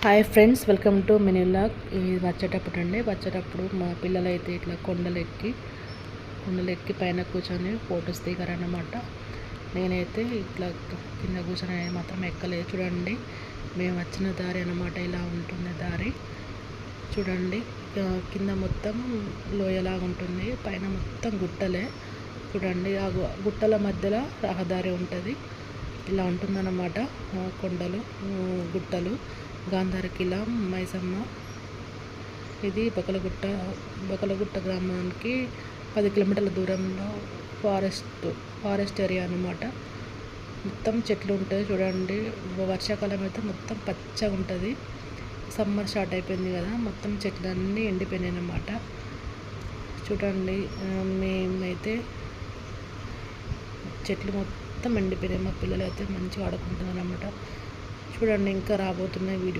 Hi friends, welcome to mini vlog. ఇది వచ్చేటప్పుడు మా పిల్లలైతే ఇట్లా కొండలెక్కి పైన కూర్చొని ఫొటోస్ దిగారన్నమాట. నేనైతే ఇట్లా కింద కూర్చొని మాత్రం ఎక్కలేదు. చూడండి, మేము వచ్చిన దారి అన్నమాట. ఇలా ఉంటుంది దారి. చూడండి, కింద మొత్తం లోయలాగా ఉంటుంది, పైన మొత్తం గుట్టలే. చూడండి, ఆ గుట్టల మధ్యలో రహదారి ఉంటుంది. ఇలా ఉంటుందన్నమాట. కొండలు, గుట్టలు, గాంధారకిల, మైసమ్మ. ఇది బకలగుట్ట గ్రామానికి 10 కిలోమీటర్ల దూరంలో ఫారెస్ట్ ఏరియా అన్నమాట. మొత్తం చెట్లు ఉంటాయి. చూడండి, వర్షాకాలం అయితే మొత్తం పచ్చగా ఉంటుంది. సమ్మర్ స్టార్ట్ అయిపోయింది కదా, మొత్తం చెట్లన్నీ ఎండిపోయినాయి అన్నమాట. చూడండి, మేమైతే చెట్లు మొత్తం ఎండిపోయినాయి. మా పిల్లలు అయితే మంచిగా ఆడుకుంటున్నారు అన్నమాట. చూడండి, ఇంకా రాబోతున్న వీడియోస్.